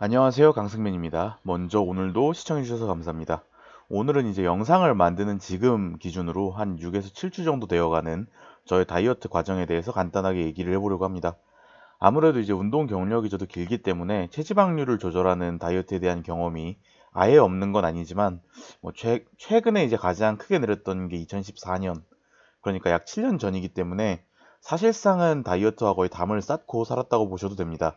안녕하세요. 강승민입니다. 먼저 오늘도 시청해주셔서 감사합니다. 오늘은 이제 영상을 만드는 지금 기준으로 한 6에서 7주 정도 되어가는 저의 다이어트 과정에 대해서 간단하게 얘기를 해보려고 합니다. 아무래도 이제 운동 경력이 저도 길기 때문에 체지방률을 조절하는 다이어트에 대한 경험이 아예 없는 건 아니지만 뭐 최근에 이제 가장 크게 늘었던 게 2014년, 그러니까 약 7년 전이기 때문에 사실상은 다이어트와 거의 담을 쌓고 살았다고 보셔도 됩니다.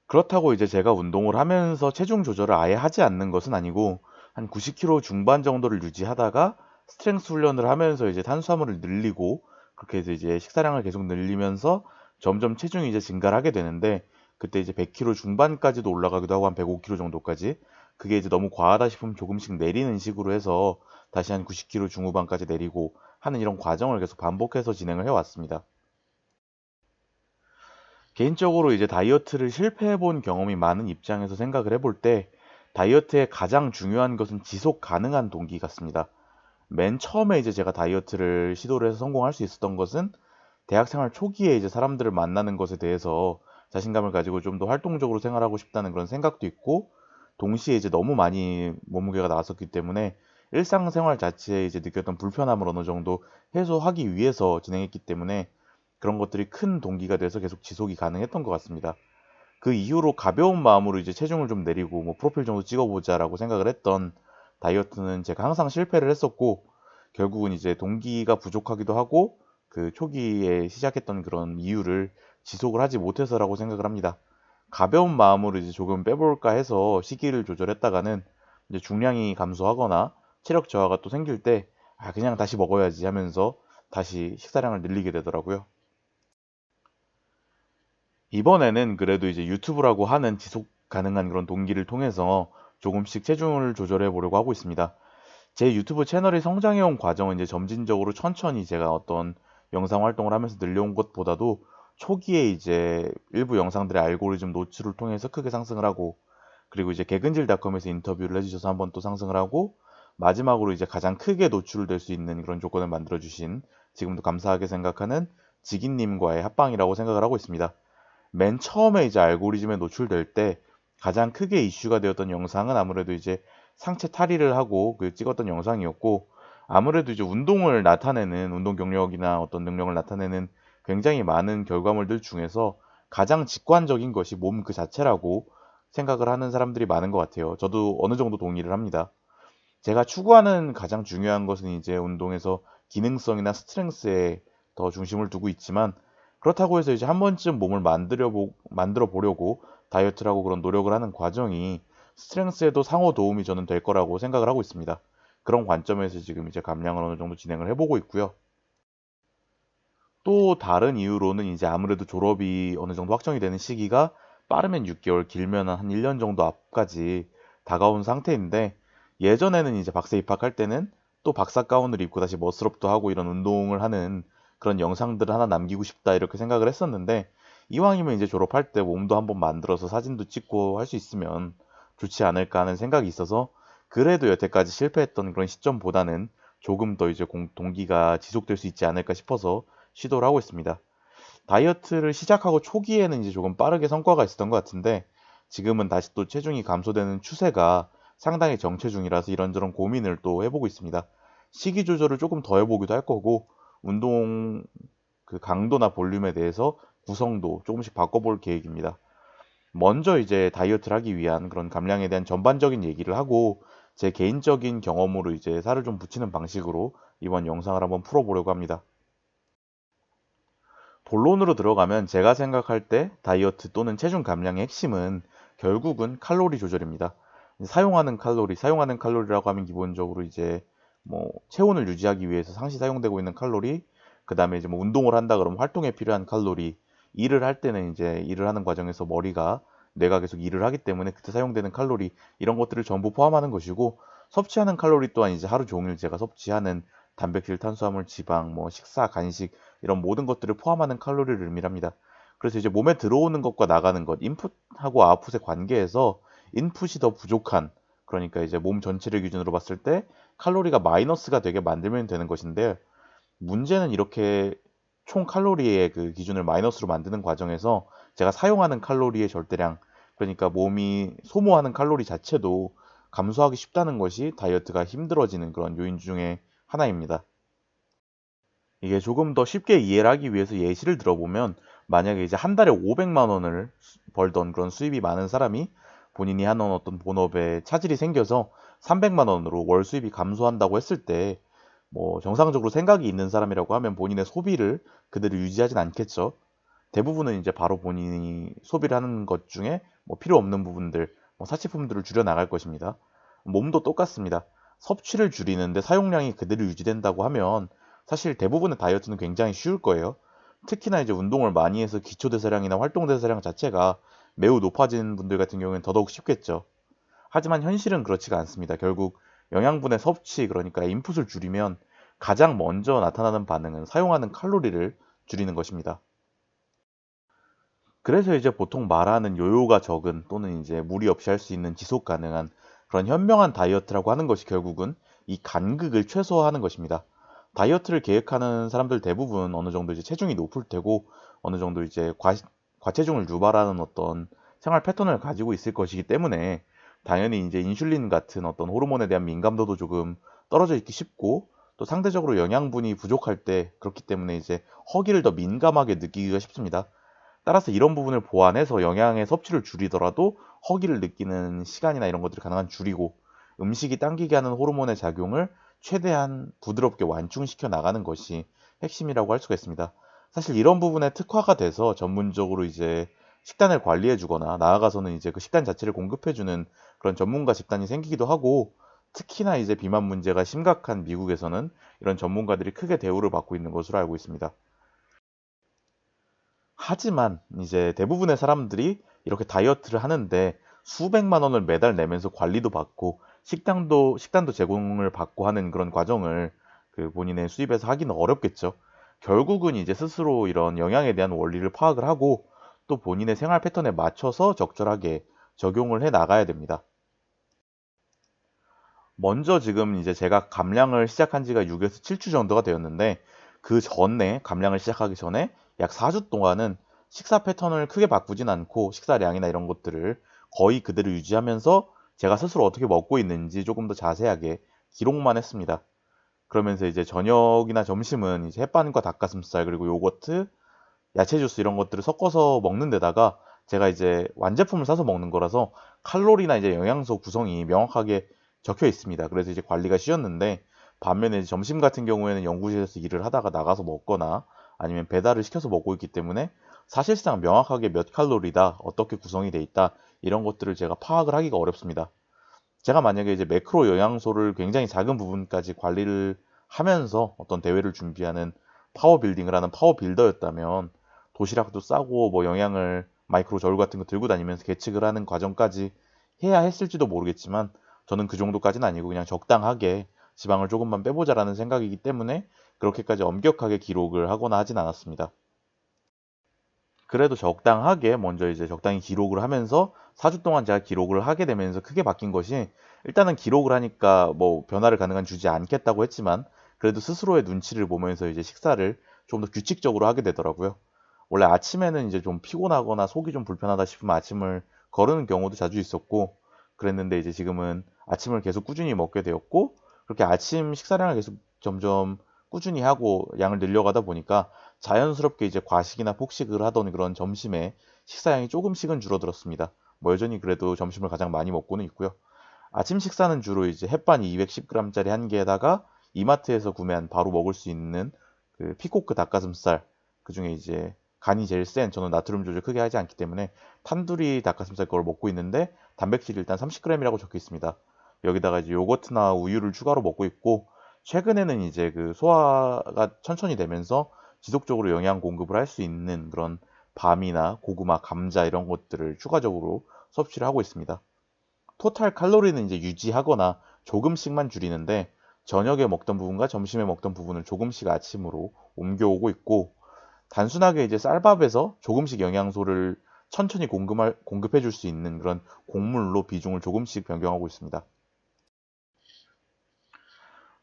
그렇다고 이제 제가 운동을 하면서 체중 조절을 아예 하지 않는 것은 아니고 한 90kg 중반 정도를 유지하다가 스트렝스 훈련을 하면서 이제 탄수화물을 늘리고 그렇게 해서 이제 식사량을 계속 늘리면서 점점 체중이 이제 증가를 하게 되는데, 그때 이제 100kg 중반까지도 올라가기도 하고 한 105kg 정도까지, 그게 이제 너무 과하다 싶으면 조금씩 내리는 식으로 해서 다시 한 90kg 중후반까지 내리고 하는 이런 과정을 계속 반복해서 진행을 해왔습니다. 개인적으로 이제 다이어트를 실패해 본 경험이 많은 입장에서 생각을 해볼 때 다이어트의 가장 중요한 것은 지속 가능한 동기 같습니다. 맨 처음에 이제 제가 다이어트를 시도를 해서 성공할 수 있었던 것은 대학생활 초기에 이제 사람들을 만나는 것에 대해서 자신감을 가지고 좀 더 활동적으로 생활하고 싶다는 그런 생각도 있고, 동시에 이제 너무 많이 몸무게가 나왔었기 때문에 일상생활 자체에 이제 느꼈던 불편함을 어느 정도 해소하기 위해서 진행했기 때문에 그런 것들이 큰 동기가 돼서 계속 지속이 가능했던 것 같습니다. 그 이후로 가벼운 마음으로 이제 체중을 좀 내리고 뭐 프로필 정도 찍어보자라고 생각을 했던 다이어트는 제가 항상 실패를 했었고, 결국은 이제 동기가 부족하기도 하고 그 초기에 시작했던 그런 이유를 지속을 하지 못해서라고 생각을 합니다. 가벼운 마음으로 이제 조금 빼볼까 해서 시기를 조절했다가는 이제 중량이 감소하거나 체력 저하가 또 생길 때 그냥 다시 먹어야지 하면서 다시 식사량을 늘리게 되더라고요. 이번에는 그래도 이제 유튜브라고 하는 지속 가능한 그런 동기를 통해서 조금씩 체중을 조절해 보려고 하고 있습니다. 제 유튜브 채널이 성장해온 과정은 이제 점진적으로 천천히 제가 어떤 영상 활동을 하면서 늘려온 것보다도 초기에 이제 일부 영상들의 알고리즘 노출을 통해서 크게 상승을 하고, 그리고 이제 개근질닷컴에서 인터뷰를 해주셔서 한번 또 상승을 하고, 마지막으로 이제 가장 크게 노출될 수 있는 그런 조건을 만들어 주신, 지금도 감사하게 생각하는 지기님과의 합방이라고 생각을 하고 있습니다. 맨 처음에 이제 알고리즘에 노출될 때 가장 크게 이슈가 되었던 영상은 아무래도 이제 상체 탈의를 하고 그 찍었던 영상이었고, 아무래도 이제 운동을 나타내는 운동 경력이나 어떤 능력을 나타내는 굉장히 많은 결과물들 중에서 가장 직관적인 것이 몸 그 자체라고 생각을 하는 사람들이 많은 것 같아요. 저도 어느 정도 동의를 합니다. 제가 추구하는 가장 중요한 것은 이제 운동에서 기능성이나 스트렝스에 더 중심을 두고 있지만, 그렇다고 해서 이제 한 번쯤 몸을 만들어 보려고 다이어트라고 그런 노력을 하는 과정이 스트렝스에도 상호 도움이 저는 될 거라고 생각을 하고 있습니다. 그런 관점에서 지금 이제 감량을 어느 정도 진행을 해보고 있고요. 또 다른 이유로는 이제 아무래도 졸업이 어느 정도 확정이 되는 시기가 빠르면 6개월, 길면 한 1년 정도 앞까지 다가온 상태인데, 예전에는 이제 박사 입학할 때는 또 박사 가운을 입고 다시 멋스럽도 하고 이런 운동을 하는 그런 영상들을 하나 남기고 싶다 이렇게 생각을 했었는데, 이왕이면 이제 졸업할 때 몸도 한번 만들어서 사진도 찍고 할 수 있으면 좋지 않을까 하는 생각이 있어서, 그래도 여태까지 실패했던 그런 시점보다는 조금 더 이제 동기가 지속될 수 있지 않을까 싶어서 시도를 하고 있습니다. 다이어트를 시작하고 초기에는 이제 조금 빠르게 성과가 있었던 것 같은데, 지금은 다시 또 체중이 감소되는 추세가 상당히 정체중이라서 이런저런 고민을 또 해보고 있습니다. 식이 조절을 조금 더 해보기도 할 거고, 운동 그 강도나 볼륨에 대해서 구성도 조금씩 바꿔볼 계획입니다. 먼저 이제 다이어트를 하기 위한 그런 감량에 대한 전반적인 얘기를 하고, 제 개인적인 경험으로 이제 살을 좀 붙이는 방식으로 이번 영상을 한번 풀어보려고 합니다. 본론으로 들어가면 제가 생각할 때 다이어트 또는 체중 감량의 핵심은 결국은 칼로리 조절입니다. 사용하는 칼로리라고 하면 기본적으로 이제 뭐 체온을 유지하기 위해서 상시 사용되고 있는 칼로리, 그 다음에 이제 뭐 운동을 한다 그러면 활동에 필요한 칼로리, 일을 할 때는 이제 일을 하는 과정에서 뇌가 계속 일을 하기 때문에 그때 사용되는 칼로리, 이런 것들을 전부 포함하는 것이고, 섭취하는 칼로리 또한 이제 하루 종일 제가 섭취하는 단백질, 탄수화물, 지방, 뭐 식사, 간식 이런 모든 것들을 포함하는 칼로리를 의미합니다. 그래서 이제 몸에 들어오는 것과 나가는 것, 인풋하고 아웃풋의 관계에서 인풋이 더 부족한, 그러니까 이제 몸 전체를 기준으로 봤을 때 칼로리가 마이너스가 되게 만들면 되는 것인데, 문제는 이렇게 총 칼로리의 그 기준을 마이너스로 만드는 과정에서 제가 사용하는 칼로리의 절대량, 그러니까 몸이 소모하는 칼로리 자체도 감소하기 쉽다는 것이 다이어트가 힘들어지는 그런 요인 중에 하나입니다. 이게 조금 더 쉽게 이해를 하기 위해서 예시를 들어보면, 만약에 이제 한 달에 500만 원을 벌던 그런 수입이 많은 사람이 본인이 하는 어떤 본업에 차질이 생겨서 300만 원으로 월 수입이 감소한다고 했을 때, 뭐 정상적으로 생각이 있는 사람이라고 하면 본인의 소비를 그대로 유지하진 않겠죠. 대부분은 이제 바로 본인이 소비를 하는 것 중에 뭐 필요 없는 부분들, 뭐 사치품들을 줄여 나갈 것입니다. 몸도 똑같습니다. 섭취를 줄이는데 사용량이 그대로 유지된다고 하면 사실 대부분의 다이어트는 굉장히 쉬울 거예요. 특히나 이제 운동을 많이 해서 기초대사량이나 활동대사량 자체가 매우 높아진 분들 같은 경우에는 더더욱 쉽겠죠. 하지만 현실은 그렇지가 않습니다. 결국 영양분의 섭취, 그러니까 인풋을 줄이면 가장 먼저 나타나는 반응은 사용하는 칼로리를 줄이는 것입니다. 그래서 이제 보통 말하는 요요가 적은, 또는 이제 무리 없이 할 수 있는 지속 가능한 그런 현명한 다이어트라고 하는 것이 결국은 이 간극을 최소화하는 것입니다. 다이어트를 계획하는 사람들 대부분 어느 정도 이제 체중이 높을 테고 어느 정도 이제 과체중을 유발하는 어떤 생활 패턴을 가지고 있을 것이기 때문에 당연히 이제 인슐린 같은 어떤 호르몬에 대한 민감도도 조금 떨어져 있기 쉽고, 또 상대적으로 영양분이 부족할 때, 그렇기 때문에 이제 허기를 더 민감하게 느끼기가 쉽습니다. 따라서 이런 부분을 보완해서 영양의 섭취를 줄이더라도 허기를 느끼는 시간이나 이런 것들을 가능한 줄이고, 음식이 당기게 하는 호르몬의 작용을 최대한 부드럽게 완충시켜 나가는 것이 핵심이라고 할 수가 있습니다. 사실 이런 부분에 특화가 돼서 전문적으로 이제 식단을 관리해 주거나, 나아가서는 이제 그 식단 자체를 공급해 주는 그런 전문가 집단이 생기기도 하고, 특히나 이제 비만 문제가 심각한 미국에서는 이런 전문가들이 크게 대우를 받고 있는 것으로 알고 있습니다. 하지만 이제 대부분의 사람들이 이렇게 다이어트를 하는데 수백만 원을 매달 내면서 관리도 받고 식단도 제공을 받고 하는 그런 과정을 그 본인의 수입에서 하기는 어렵겠죠. 결국은 이제 스스로 이런 영양에 대한 원리를 파악을 하고 또 본인의 생활 패턴에 맞춰서 적절하게 적용을 해 나가야 됩니다. 먼저 지금 이제 제가 감량을 시작한 지가 6에서 7주 정도가 되었는데, 그 전에 감량을 시작하기 전에 약 4주 동안은 식사 패턴을 크게 바꾸진 않고 식사량이나 이런 것들을 거의 그대로 유지하면서 제가 스스로 어떻게 먹고 있는지 조금 더 자세하게 기록만 했습니다. 그러면서 이제 저녁이나 점심은 이제 햇반과 닭가슴살 그리고 요거트, 야채 주스 이런 것들을 섞어서 먹는 데다가, 제가 이제 완제품을 사서 먹는 거라서 칼로리나 이제 영양소 구성이 명확하게 적혀 있습니다. 그래서 이제 관리가 쉬웠는데, 반면에 이제 점심 같은 경우에는 연구실에서 일을 하다가 나가서 먹거나 아니면 배달을 시켜서 먹고 있기 때문에 사실상 명확하게 몇 칼로리다, 어떻게 구성이 돼 있다, 이런 것들을 제가 파악을 하기가 어렵습니다. 제가 만약에 이제 매크로 영양소를 굉장히 작은 부분까지 관리를 하면서 어떤 대회를 준비하는 파워 빌딩을 하는 파워 빌더였다면, 도시락도 싸고 뭐 영양을 마이크로 저울 같은 거 들고 다니면서 계측을 하는 과정까지 해야 했을지도 모르겠지만, 저는 그 정도까지는 아니고 그냥 적당하게 지방을 조금만 빼보자라는 생각이기 때문에 그렇게까지 엄격하게 기록을 하거나 하진 않았습니다. 그래도 적당하게 먼저 이제 적당히 기록을 하면서 4주 동안 제가 기록을 하게 되면서 크게 바뀐 것이, 일단은 기록을 하니까 뭐 변화를 가능한 주지 않겠다고 했지만 그래도 스스로의 눈치를 보면서 이제 식사를 좀 더 규칙적으로 하게 되더라고요. 원래 아침에는 이제 좀 피곤하거나 속이 좀 불편하다 싶으면 아침을 거르는 경우도 자주 있었고, 그랬는데 이제 지금은 아침을 계속 꾸준히 먹게 되었고, 그렇게 아침 식사량을 계속 점점 꾸준히 하고 양을 늘려가다 보니까 자연스럽게 이제 과식이나 폭식을 하던 그런 점심에 식사량이 조금씩은 줄어들었습니다. 뭐 여전히 그래도 점심을 가장 많이 먹고는 있고요. 아침 식사는 주로 이제 햇반 210g짜리 한 개에다가 이마트에서 구매한 바로 먹을 수 있는 그 피코크 닭가슴살, 그중에 이제 간이 제일 센, 저는 나트륨 조절 크게 하지 않기 때문에 탄두리 닭가슴살 걸 먹고 있는데, 단백질이 일단 30g이라고 적혀 있습니다. 여기다가 이제 요거트나 우유를 추가로 먹고 있고, 최근에는 이제 그 소화가 천천히 되면서 지속적으로 영양 공급을 할 수 있는 그런 밤이나 고구마, 감자 이런 것들을 추가적으로 섭취를 하고 있습니다. 토탈 칼로리는 이제 유지하거나 조금씩만 줄이는데, 저녁에 먹던 부분과 점심에 먹던 부분을 조금씩 아침으로 옮겨오고 있고, 단순하게 이제 쌀밥에서 조금씩 영양소를 천천히 공급해 줄 수 있는 그런 곡물로 비중을 조금씩 변경하고 있습니다.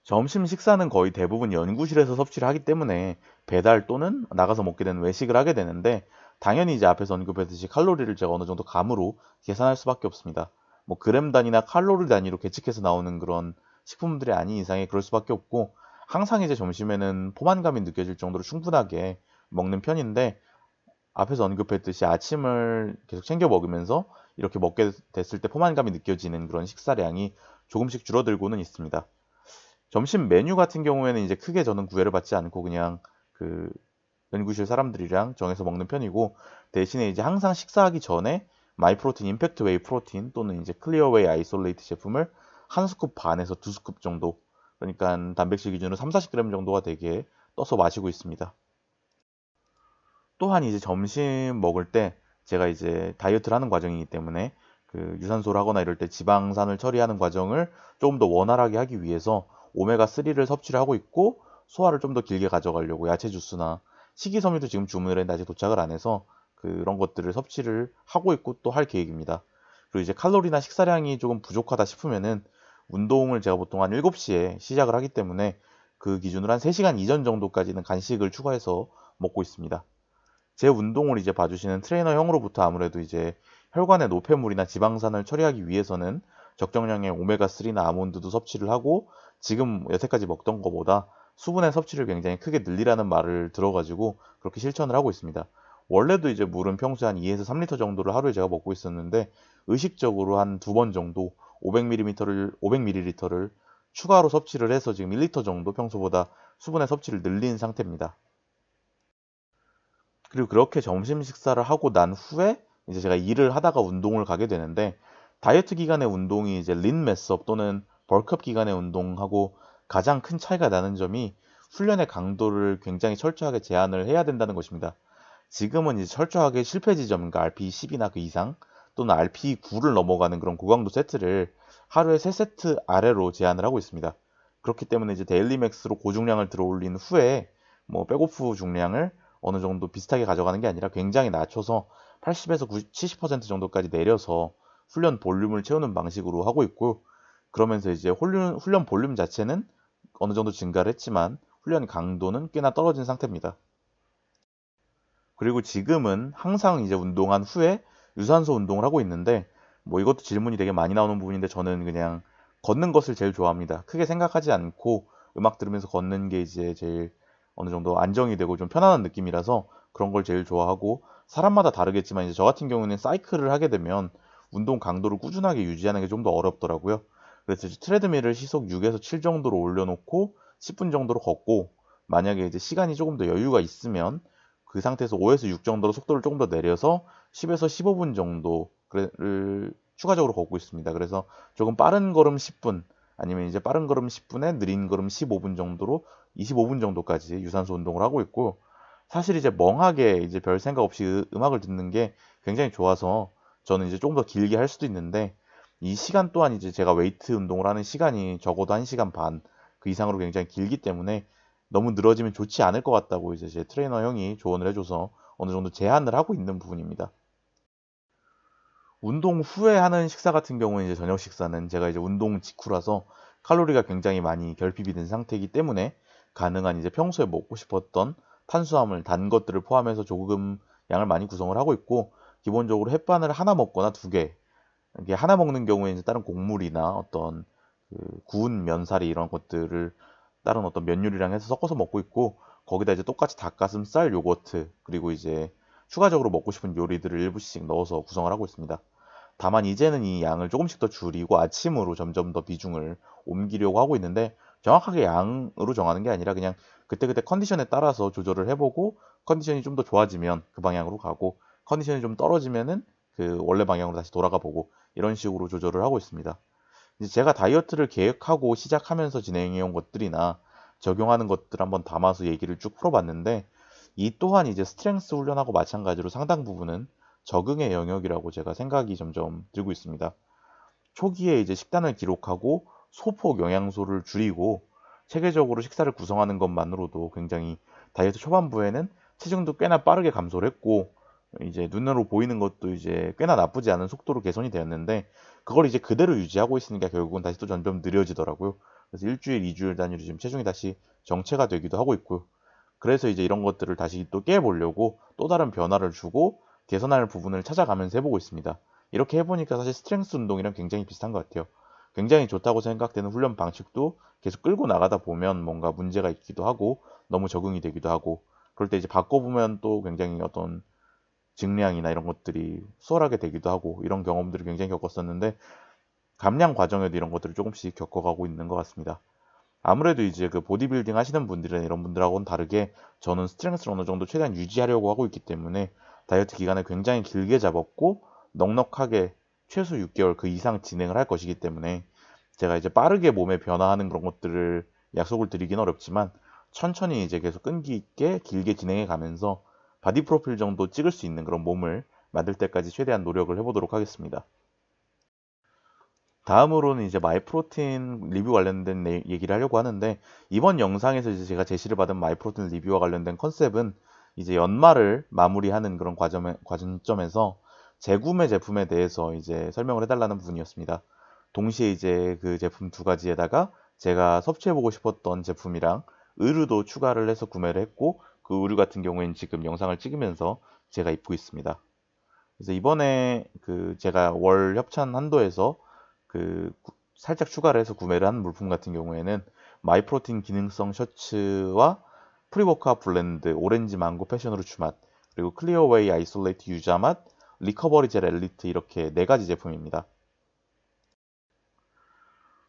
점심 식사는 거의 대부분 연구실에서 섭취를 하기 때문에 배달 또는 나가서 먹게 되는 외식을 하게 되는데, 당연히 이제 앞에서 언급했듯이 칼로리를 제가 어느 정도 감으로 계산할 수밖에 없습니다. 뭐 그램 단위나 칼로리 단위로 계측해서 나오는 그런 식품들이 아닌 이상에 그럴 수밖에 없고, 항상 이제 점심에는 포만감이 느껴질 정도로 충분하게 먹는 편인데, 앞에서 언급했듯이 아침을 계속 챙겨 먹으면서 이렇게 먹게 됐을 때 포만감이 느껴지는 그런 식사량이 조금씩 줄어들고는 있습니다. 점심 메뉴 같은 경우에는 이제 크게 저는 구애를 받지 않고 그냥 그 연구실 사람들이랑 정해서 먹는 편이고, 대신에 이제 항상 식사하기 전에 마이프로틴 임팩트 웨이 프로틴 또는 이제 클리어 웨이 아이솔레이트 제품을 한 스쿱 반에서 두 스쿱 정도, 그러니까 단백질 기준으로 3, 40g 정도가 되게 떠서 마시고 있습니다. 또한 이제 점심 먹을 때 제가 이제 다이어트를 하는 과정이기 때문에 그 유산소를 하거나 이럴 때 지방산을 처리하는 과정을 조금 더 원활하게 하기 위해서 오메가3를 섭취를 하고 있고, 소화를 좀 더 길게 가져가려고 야채 주스나 식이섬유도 지금 주문을 했는데 아직 도착을 안 해서 그런 것들을 섭취를 하고 있고 또 할 계획입니다. 그리고 이제 칼로리나 식사량이 조금 부족하다 싶으면은 운동을 제가 보통 한 7시에 시작을 하기 때문에 그 기준으로 한 3시간 이전 정도까지는 간식을 추가해서 먹고 있습니다. 제 운동을 이제 봐주시는 트레이너 형으로부터 아무래도 이제 혈관의 노폐물이나 지방산을 처리하기 위해서는 적정량의 오메가3나 아몬드도 섭취를 하고, 지금 여태까지 먹던 것보다 수분의 섭취를 굉장히 크게 늘리라는 말을 들어가지고 그렇게 실천을 하고 있습니다. 원래도 이제 물은 평소에 한 2에서 3리터 정도를 하루에 제가 먹고 있었는데, 의식적으로 한 두 번 정도 500ml를 추가로 섭취를 해서 지금 1리터 정도 평소보다 수분의 섭취를 늘린 상태입니다. 그리고 그렇게 점심 식사를 하고 난 후에 이제 제가 일을 하다가 운동을 가게 되는데, 다이어트 기간의 운동이 이제 린 매스업 또는 벌크업 기간의 운동하고 가장 큰 차이가 나는 점이 훈련의 강도를 굉장히 철저하게 제한을 해야 된다는 것입니다. 지금은 이제 철저하게 실패 지점, 그러니까 RP10이나 그 이상 또는 RP9를 넘어가는 그런 고강도 세트를 하루에 3세트 아래로 제한을 하고 있습니다. 그렇기 때문에 이제 데일리 맥스로 고중량을 들어 올린 후에 뭐 백오프 중량을 어느 정도 비슷하게 가져가는 게 아니라 굉장히 낮춰서 80에서 90, 70% 정도까지 내려서 훈련 볼륨을 채우는 방식으로 하고 있고, 그러면서 이제 훈련 볼륨 자체는 어느 정도 증가를 했지만 훈련 강도는 꽤나 떨어진 상태입니다. 그리고 지금은 항상 이제 운동한 후에 유산소 운동을 하고 있는데, 뭐 이것도 질문이 되게 많이 나오는 부분인데, 저는 그냥 걷는 것을 제일 좋아합니다. 크게 생각하지 않고 음악 들으면서 걷는 게 이제 제일 어느 정도 안정이 되고 좀 편안한 느낌이라서 그런 걸 제일 좋아하고, 사람마다 다르겠지만 이제 저 같은 경우는 사이클을 하게 되면 운동 강도를 꾸준하게 유지하는 게 좀 더 어렵더라고요. 그래서 이제 트레드밀을 시속 6에서 7 정도로 올려놓고 10분 정도로 걷고, 만약에 이제 시간이 조금 더 여유가 있으면 그 상태에서 5에서 6 정도로 속도를 조금 더 내려서 10에서 15분 정도를 추가적으로 걷고 있습니다. 그래서 조금 빠른 걸음 10분, 아니면 이제 빠른 걸음 10분에 느린 걸음 15분 정도로 25분 정도까지 유산소 운동을 하고 있고, 사실 이제 멍하게 이제 별 생각 없이 음악을 듣는 게 굉장히 좋아서 저는 이제 조금 더 길게 할 수도 있는데, 이 시간 또한 이제 제가 웨이트 운동을 하는 시간이 적어도 1시간 반 그 이상으로 굉장히 길기 때문에 너무 늘어지면 좋지 않을 것 같다고 이제 제 트레이너 형이 조언을 해줘서 어느 정도 제한을 하고 있는 부분입니다. 운동 후에 하는 식사 같은 경우는 이제 저녁 식사는 제가 이제 운동 직후라서 칼로리가 굉장히 많이 결핍이 된 상태이기 때문에 가능한 이제 평소에 먹고 싶었던 탄수화물, 단 것들을 포함해서 조금 양을 많이 구성을 하고 있고, 기본적으로 햇반을 하나 먹거나 두 개, 이게 하나 먹는 경우에 이제 다른 곡물이나 어떤 그 구운 면사리 이런 것들을 다른 어떤 면 요리랑 해서 섞어서 먹고 있고, 거기다 이제 똑같이 닭가슴살, 요거트, 그리고 이제 추가적으로 먹고 싶은 요리들을 일부씩 넣어서 구성을 하고 있습니다. 다만 이제는 이 양을 조금씩 더 줄이고 아침으로 점점 더 비중을 옮기려고 하고 있는데, 정확하게 양으로 정하는 게 아니라 그냥 그때그때 컨디션에 따라서 조절을 해보고, 컨디션이 좀 더 좋아지면 그 방향으로 가고, 컨디션이 좀 떨어지면은 그 원래 방향으로 다시 돌아가 보고, 이런 식으로 조절을 하고 있습니다. 이제 제가 다이어트를 계획하고 시작하면서 진행해온 것들이나 적용하는 것들 한번 담아서 얘기를 쭉 풀어봤는데, 이 또한 이제 스트렝스 훈련하고 마찬가지로 상당 부분은 적응의 영역이라고 제가 생각이 점점 들고 있습니다. 초기에 이제 식단을 기록하고 소폭 영양소를 줄이고 체계적으로 식사를 구성하는 것만으로도 굉장히 다이어트 초반부에는 체중도 꽤나 빠르게 감소를 했고, 이제 눈으로 보이는 것도 이제 꽤나 나쁘지 않은 속도로 개선이 되었는데, 그걸 이제 그대로 유지하고 있으니까 결국은 다시 또 점점 느려지더라고요. 그래서 일주일, 2주일 단위로 지금 체중이 다시 정체가 되기도 하고 있고요. 그래서 이제 이런 것들을 다시 또 깨보려고 또 다른 변화를 주고 개선할 부분을 찾아가면서 해보고 있습니다. 이렇게 해보니까 사실 스트렝스 운동이랑 굉장히 비슷한 것 같아요. 굉장히 좋다고 생각되는 훈련 방식도 계속 끌고 나가다 보면 뭔가 문제가 있기도 하고 너무 적응이 되기도 하고 그럴 때 이제 바꿔보면 또 굉장히 어떤 증량이나 이런 것들이 수월하게 되기도 하고 이런 경험들을 굉장히 겪었었는데 감량 과정에도 이런 것들을 조금씩 겪어가고 있는 것 같습니다. 아무래도 이제 그 보디빌딩 하시는 분들은 이런 분들하고는 다르게 저는 스트렝스를 어느 정도 최대한 유지하려고 하고 있기 때문에 다이어트 기간을 굉장히 길게 잡았고 넉넉하게 최소 6개월 그 이상 진행을 할 것이기 때문에 제가 이제 빠르게 몸에 변화하는 그런 것들을 약속을 드리긴 어렵지만 천천히 이제 계속 끈기 있게 길게 진행해 가면서 바디 프로필 정도 찍을 수 있는 그런 몸을 만들 때까지 최대한 노력을 해보도록 하겠습니다. 다음으로는 이제 마이프로틴 리뷰 관련된 얘기를 하려고 하는데 이번 영상에서 이제 제가 제시를 받은 마이프로틴 리뷰와 관련된 컨셉은 이제 연말을 마무리하는 그런 과정점에서 재구매 제품에 대해서 이제 설명을 해달라는 부분이었습니다. 동시에 이제 그 제품 두 가지에다가 제가 섭취해보고 싶었던 제품이랑 의류도 추가를 해서 구매를 했고 그 의류 같은 경우에는 지금 영상을 찍으면서 제가 입고 있습니다. 그래서 이번에 그 제가 월 협찬 한도에서 그 살짝 추가를 해서 구매를 한 물품 같은 경우에는 마이프로틴 기능성 셔츠와 프리워크아웃 블렌드, 오렌지 망고 패션으로 추맛, 그리고 클리어웨이 아이솔레이트 유자 맛, 리커버리 젤 엘리트 이렇게 네 가지 제품입니다.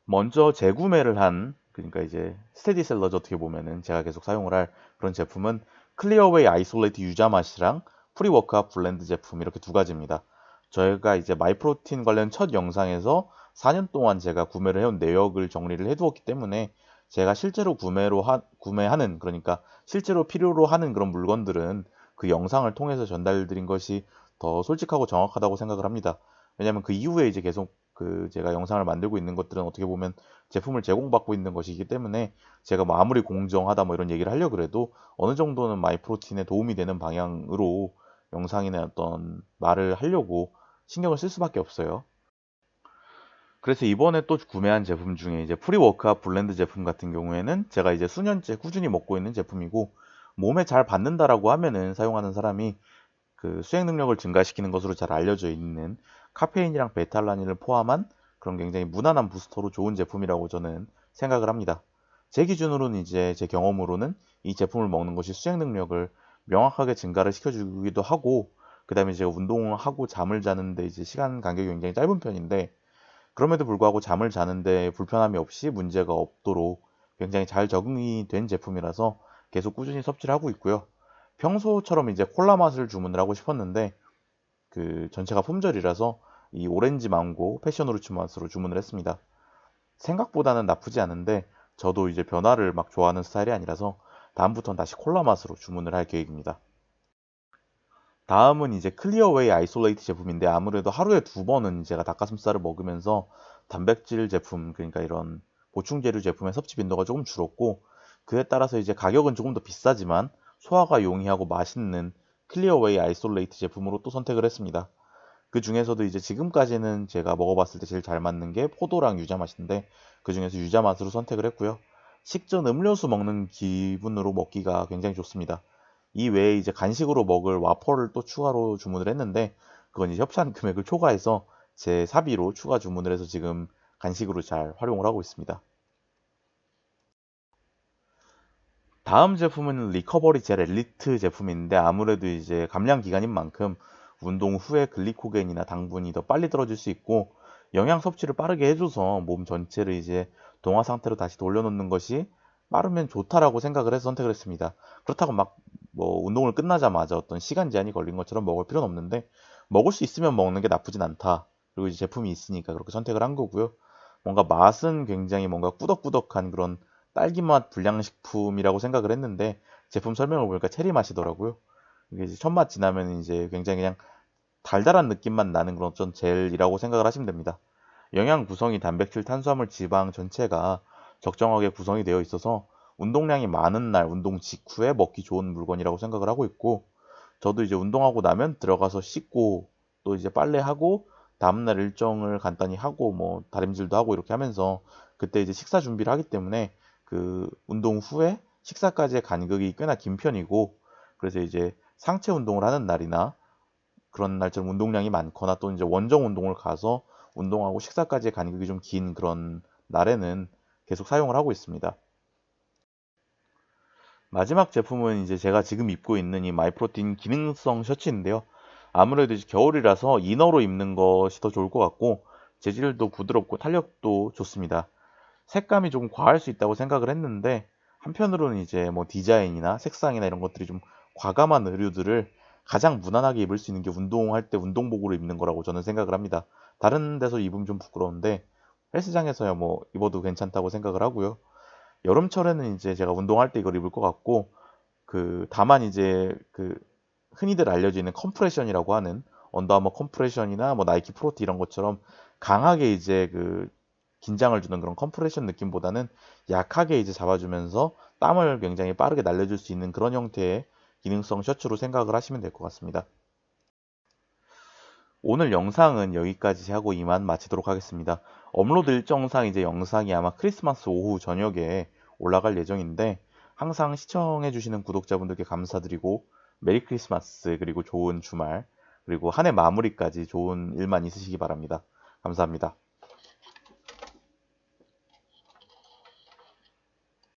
먼저 재구매를 한 그러니까 이제 스테디셀러즈 어떻게 보면은 제가 계속 사용을 할 그런 제품은 클리어웨이 아이솔레이트 유자 맛이랑 프리워크아웃 블렌드 제품 이렇게 두 가지입니다. 저희가 이제 마이프로틴 관련 첫 영상에서 4년 동안 제가 구매를 해온 내역을 정리를 해두었기 때문에 제가 실제로 구매하는 그러니까 실제로 필요로 하는 그런 물건들은 그 영상을 통해서 전달드린 것이 더 솔직하고 정확하다고 생각을 합니다. 왜냐하면 그 이후에 이제 계속 그 제가 영상을 만들고 있는 것들은 어떻게 보면 제품을 제공받고 있는 것이기 때문에 제가 뭐 아무리 공정하다 뭐 이런 얘기를 하려고 그래도 어느 정도는 마이프로틴에 도움이 되는 방향으로 영상이나 어떤 말을 하려고 신경을 쓸 수밖에 없어요. 그래서 이번에 또 구매한 제품 중에 이제 프리워크아웃 블렌드 제품 같은 경우에는 제가 이제 수년째 꾸준히 먹고 있는 제품이고 몸에 잘 받는다라고 하면은 사용하는 사람이 그 수행 능력을 증가시키는 것으로 잘 알려져 있는 카페인이랑 베탈라닌을 포함한 그런 굉장히 무난한 부스터로 좋은 제품이라고 저는 생각을 합니다. 제 기준으로는 이제 제 경험으로는 이 제품을 먹는 것이 수행 능력을 명확하게 증가를 시켜주기도 하고 그 다음에 제가 운동을 하고 잠을 자는데 이제 시간 간격이 굉장히 짧은 편인데 그럼에도 불구하고 잠을 자는데 불편함이 없이 문제가 없도록 굉장히 잘 적응이 된 제품이라서 계속 꾸준히 섭취를 하고 있고요. 평소처럼 이제 콜라 맛을 주문을 하고 싶었는데 그 전체가 품절이라서 이 오렌지 망고 패션후르츠 맛으로 주문을 했습니다. 생각보다는 나쁘지 않은데 저도 이제 변화를 막 좋아하는 스타일이 아니라서 다음부터는 다시 콜라 맛으로 주문을 할 계획입니다. 다음은 이제 클리어웨이 아이솔레이트 제품인데 아무래도 하루에 두 번은 제가 닭가슴살을 먹으면서 단백질 제품 그러니까 이런 보충제류 제품의 섭취 빈도가 조금 줄었고 그에 따라서 이제 가격은 조금 더 비싸지만 소화가 용이하고 맛있는 클리어웨이 아이솔레이트 제품으로 또 선택을 했습니다. 그 중에서도 이제 지금까지는 제가 먹어봤을 때 제일 잘 맞는 게 포도랑 유자 맛인데 그 중에서 유자 맛으로 선택을 했고요. 식전 음료수 먹는 기분으로 먹기가 굉장히 좋습니다. 이 외에 이제 간식으로 먹을 와퍼를 또 추가로 주문을 했는데 그건 이제 협찬 금액을 초과해서 제 사비로 추가 주문을 해서 지금 간식으로 잘 활용을 하고 있습니다. 다음 제품은 리커버리 젤 엘리트 제품인데 아무래도 이제 감량 기간인 만큼 운동 후에 글리코겐이나 당분이 더 빨리 떨어질 수 있고 영양 섭취를 빠르게 해줘서 몸 전체를 이제 동화 상태로 다시 돌려놓는 것이 빠르면 좋다라고 생각을 해서 선택을 했습니다. 그렇다고 막 뭐 운동을 끝나자마자 어떤 시간 제한이 걸린 것처럼 먹을 필요는 없는데 먹을 수 있으면 먹는 게 나쁘진 않다. 그리고 이제 제품이 있으니까 그렇게 선택을 한 거고요. 뭔가 맛은 굉장히 뭔가 꾸덕꾸덕한 그런 딸기 맛 불량식품이라고 생각을 했는데 제품 설명을 보니까 체리 맛이더라고요. 이게 이제 첫맛 지나면 이제 굉장히 그냥 달달한 느낌만 나는 그런 어떤 젤이라고 생각을 하시면 됩니다. 영양 구성이 단백질, 탄수화물, 지방 전체가 적정하게 구성이 되어 있어서 운동량이 많은 날, 운동 직후에 먹기 좋은 물건이라고 생각을 하고 있고 저도 이제 운동하고 나면 들어가서 씻고 또 이제 빨래하고 다음날 일정을 간단히 하고 뭐 다림질도 하고 이렇게 하면서 그때 이제 식사 준비를 하기 때문에 그 운동 후에 식사까지의 간격이 꽤나 긴 편이고, 그래서 이제 상체 운동을 하는 날이나 그런 날처럼 운동량이 많거나 또 이제 원정 운동을 가서 운동하고 식사까지의 간격이 좀 긴 그런 날에는 계속 사용을 하고 있습니다. 마지막 제품은 이제 제가 지금 입고 있는 이 마이프로틴 기능성 셔츠인데요. 아무래도 이제 겨울이라서 이너로 입는 것이 더 좋을 것 같고, 재질도 부드럽고 탄력도 좋습니다. 색감이 좀 과할 수 있다고 생각을 했는데, 한편으로는 이제 뭐 디자인이나 색상이나 이런 것들이 좀 과감한 의류들을 가장 무난하게 입을 수 있는 게 운동할 때 운동복으로 입는 거라고 저는 생각을 합니다. 다른 데서 입으면 좀 부끄러운데 헬스장에서야 뭐 입어도 괜찮다고 생각을 하고요. 여름철에는 이제 제가 운동할 때 이걸 입을 것 같고, 다만 이제 흔히들 알려지는 컴프레션이라고 하는 언더아머 컴프레션이나 뭐 나이키 프로티 이런 것처럼 강하게 이제 긴장을 주는 그런 컴프레션 느낌보다는 약하게 이제 잡아주면서 땀을 굉장히 빠르게 날려줄 수 있는 그런 형태의 기능성 셔츠로 생각을 하시면 될 것 같습니다. 오늘 영상은 여기까지 하고 이만 마치도록 하겠습니다. 업로드 일정상 이제 영상이 아마 크리스마스 오후 저녁에 올라갈 예정인데, 항상 시청해주시는 구독자분들께 감사드리고 메리 크리스마스, 그리고 좋은 주말, 그리고 한 해 마무리까지 좋은 일만 있으시기 바랍니다. 감사합니다.